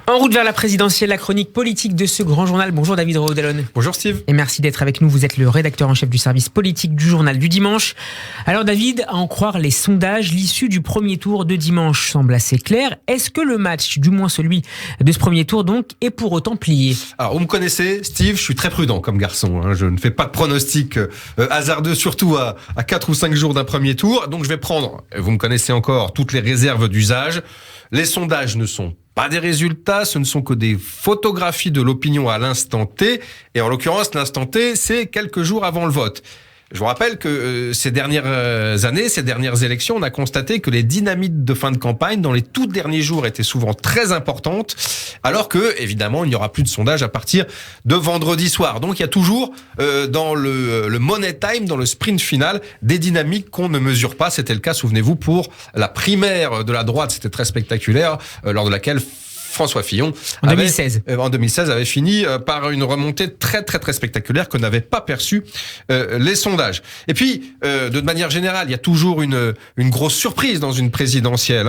En route vers la présidentielle, la chronique politique de ce grand journal. Bonjour David Roudalon. Bonjour Steve. Et merci d'être avec nous. Vous êtes le rédacteur en chef du service politique du journal du dimanche. Alors David, à en croire les sondages, l'issue du premier tour de dimanche semble assez claire. Est-ce que le match, du moins celui de ce premier tour donc, est pour autant plié ? Alors vous me connaissez Steve, je suis très prudent comme garçon. Je ne fais pas de pronostics hasardeux, surtout à 4 ou 5 jours d'un premier tour. Donc je vais prendre, vous me connaissez encore, toutes les réserves d'usage. Les sondages ne sont pas des résultats, ce ne sont que des photographies de l'opinion à l'instant T. Et en l'occurrence, l'instant T, c'est quelques jours avant le vote. Je vous rappelle que ces dernières années, ces dernières élections, on a constaté que les dynamites de fin de campagne dans les tout derniers jours étaient souvent très importantes, alors que, évidemment, il n'y aura plus de sondage à partir de vendredi soir. Donc il y a toujours dans le money time, dans le sprint final, des dynamiques qu'on ne mesure pas. C'était le cas, souvenez-vous, pour la primaire de la droite, c'était très spectaculaire, lors de laquelle François Fillon, en 2016, avait fini par une remontée très très très spectaculaire que n'avaient pas perçu les sondages. Et puis, de manière générale, il y a toujours une grosse surprise dans une présidentielle.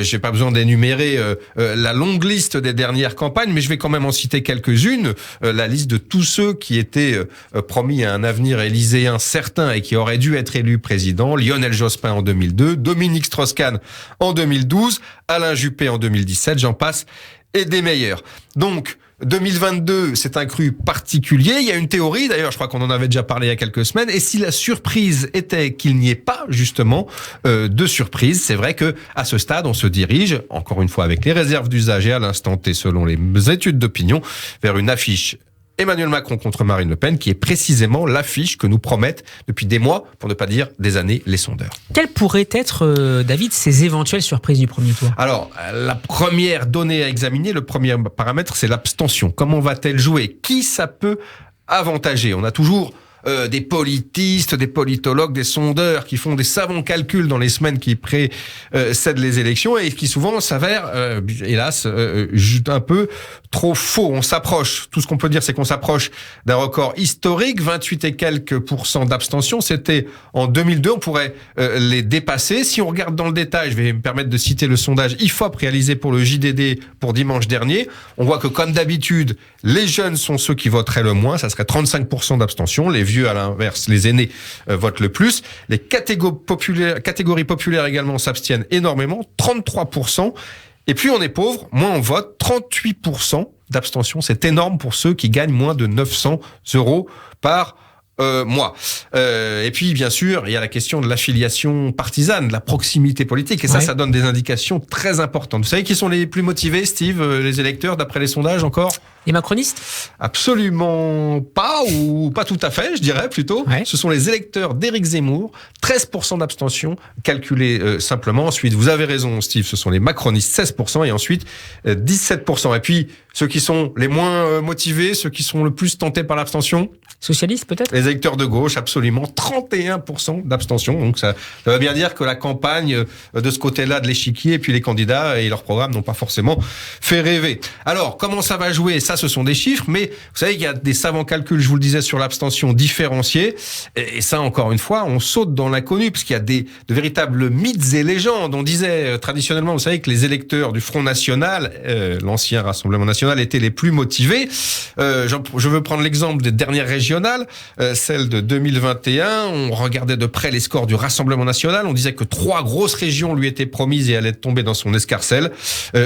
J'ai pas besoin d'énumérer la longue liste des dernières campagnes, mais je vais quand même en citer quelques-unes. La liste de tous ceux qui étaient promis à un avenir élyséen certain et qui auraient dû être élus président. Lionel Jospin en 2002, Dominique Strauss-Kahn en 2012, Alain Juppé en 2017, j'en passe, et des meilleurs. Donc, 2022, c'est un cru particulier. Il y a une théorie, d'ailleurs, je crois qu'on en avait déjà parlé il y a quelques semaines, et si la surprise était qu'il n'y ait pas, justement, de surprise, c'est vrai que à ce stade, on se dirige, encore une fois avec les réserves d'usage et à l'instant T, selon les études d'opinion, vers une affiche Emmanuel Macron contre Marine Le Pen, qui est précisément l'affiche que nous promettent depuis des mois, pour ne pas dire des années, les sondeurs. Quelles pourraient être, David, ces éventuelles surprises du premier tour ? Alors, la première donnée à examiner, le premier paramètre, c'est l'abstention. Comment va-t-elle jouer ? Qui ça peut avantager ? On a toujours des politistes, des politologues, des sondeurs qui font des savants calculs dans les semaines qui précèdent les élections et qui souvent s'avèrent, hélas, un peu trop faux. On s'approche, tout ce qu'on peut dire, c'est qu'on s'approche d'un record historique, 28 et quelques % d'abstention. C'était en 2002, on pourrait les dépasser. Si on regarde dans le détail, je vais me permettre de citer le sondage IFOP réalisé pour le JDD pour dimanche dernier. On voit que comme d'habitude, les jeunes sont ceux qui voteraient le moins, ça serait 35% d'abstention. Les vieux, à l'inverse, les aînés votent le plus. Les catégories populaires également s'abstiennent énormément, 33%. Et puis on est pauvre, moins on vote, 38% d'abstention. C'est énorme pour ceux qui gagnent moins de 900 € par mois. Et puis, bien sûr, il y a la question de l'affiliation partisane, de la proximité politique. Et ça, ça donne des indications très importantes. Vous savez qui sont les plus motivés, Steve, les électeurs, d'après les sondages encore ? Les macronistes ? Absolument pas, ou pas tout à fait, je dirais plutôt. Ouais. Ce sont les électeurs d'Éric Zemmour, 13% d'abstention, calculé simplement. Ensuite, vous avez raison, Steve, ce sont les macronistes, 16%, et ensuite 17%. Et puis, ceux qui sont les moins motivés, ceux qui sont le plus tentés par l'abstention ? Socialistes, peut-être ? Les électeurs de gauche, absolument, 31% d'abstention. Donc ça veut bien dire que la campagne de ce côté-là de l'échiquier, et puis les candidats et leurs programmes n'ont pas forcément fait rêver. Alors, comment ça va jouer ? Ça, ce sont des chiffres, mais vous savez qu'il y a des savants calculs, je vous le disais, sur l'abstention différenciée. Et ça, encore une fois, on saute dans l'inconnu, parce qu'il y a de véritables mythes et légendes. On disait traditionnellement, vous savez, que les électeurs du Front National, l'ancien Rassemblement National, étaient les plus motivés. Je veux prendre l'exemple des dernières régionales, celle de 2021. On regardait de près les scores du Rassemblement National. On disait que 3 grosses régions lui étaient promises et allaient tomber dans son escarcelle.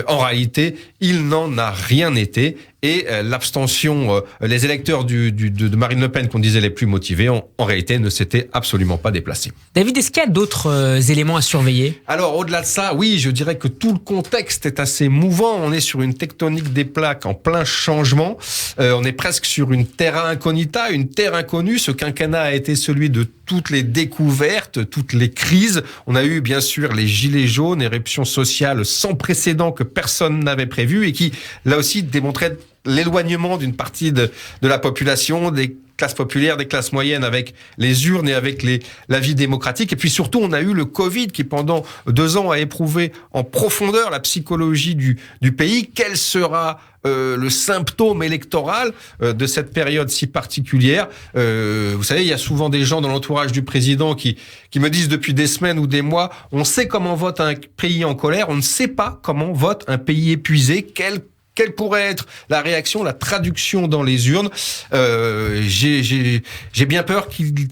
En réalité, il n'en a rien été. Et l'abstention, les électeurs de Marine Le Pen qu'on disait les plus motivés, en réalité ne s'étaient absolument pas déplacés. David, est-ce qu'il y a d'autres éléments à surveiller ? Alors, au-delà de ça, oui, je dirais que tout le contexte est assez mouvant. On est sur une tectonique des plaques en plein changement. On est presque sur une terra incognita, une terre inconnue. Ce quinquennat a été celui de toutes les découvertes, toutes les crises. On a eu, bien sûr, les gilets jaunes, éruption sociale sans précédent que personne n'avait prévu et qui, là aussi, démontraient l'éloignement d'une partie de la population, des classes populaires, des classes moyennes avec les urnes et avec la vie démocratique. Et puis surtout, on a eu le Covid qui, pendant 2 ans, a éprouvé en profondeur la psychologie du pays. Quel sera le symptôme électoral de cette période si particulière? Vous savez, il y a souvent des gens dans l'entourage du président qui me disent depuis des semaines ou des mois, on sait comment vote un pays en colère, on ne sait pas comment vote un pays épuisé. Quel quelle pourrait être la réaction, la traduction dans les urnes. J'ai bien peur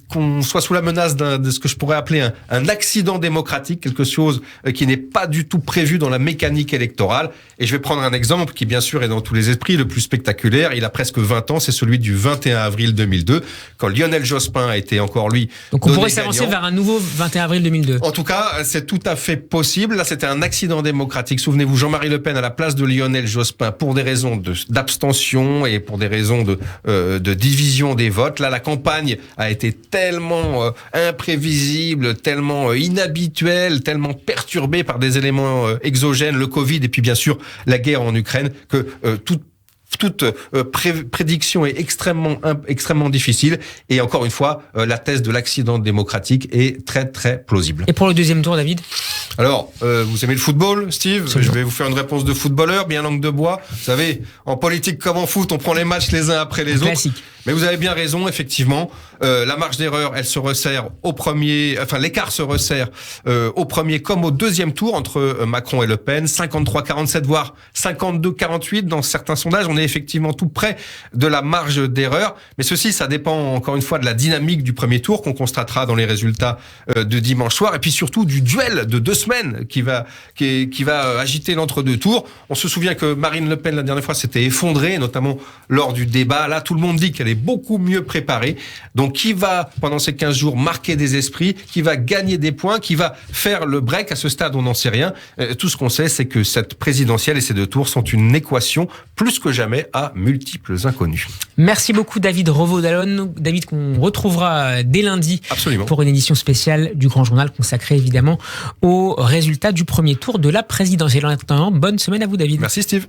qu'on soit sous la menace de ce que je pourrais appeler un accident démocratique, quelque chose qui n'est pas du tout prévu dans la mécanique électorale. Et je vais prendre un exemple qui, bien sûr, est dans tous les esprits, le plus spectaculaire. Il a presque 20 ans, c'est celui du 21 avril 2002, quand Lionel Jospin a été encore, lui, donc on pourrait s'avancer vers un nouveau 21 avril 2002. En tout cas, c'est tout à fait possible. Là, c'était un accident démocratique. Souvenez-vous, Jean-Marie Le Pen à la place de Lionel Jospin pour des raisons d'abstention et pour des raisons de division des votes. Là, la campagne a été tellement imprévisible, tellement inhabituelle, tellement perturbée par des éléments exogènes, le Covid et puis bien sûr la guerre en Ukraine, que toute prédiction est extrêmement difficile. Et encore une fois, la thèse de l'accident démocratique est très très plausible. Et pour le deuxième tour, David ? Alors, vous aimez le football, Steve ? Absolument. Je vais vous faire une réponse de footballeur, bien langue de bois. Vous savez, en politique comme en foot, on prend les matchs les uns après les autres. Classique. Mais vous avez bien raison, effectivement. La marge d'erreur, elle se resserre au premier, enfin l'écart se resserre au premier comme au deuxième tour entre Macron et Le Pen. 53-47, voire 52-48 dans certains sondages. On est effectivement tout près de la marge d'erreur. Mais ceci, ça dépend encore une fois de la dynamique du premier tour qu'on constatera dans les résultats de dimanche soir. Et puis surtout du duel de 2 semaines qui va agiter l'entre-deux tours. On se souvient que Marine Le Pen, la dernière fois, s'était effondrée, notamment lors du débat. Là, tout le monde dit qu'elle est beaucoup mieux préparée. Donc, qui va, pendant ces 15 jours, marquer des esprits, qui va gagner des points, qui va faire le break? À ce stade, on n'en sait rien. Tout ce qu'on sait, c'est que cette présidentielle et ces 2 tours sont une équation plus que jamais à multiples inconnus. Merci beaucoup, David Revaud-Dallon. David, qu'on retrouvera dès lundi. Absolument. Pour une édition spéciale du Grand Journal consacrée évidemment aux résultats du premier tour de la présidentielle. En attendant, bonne semaine à vous, David. Merci, Steve.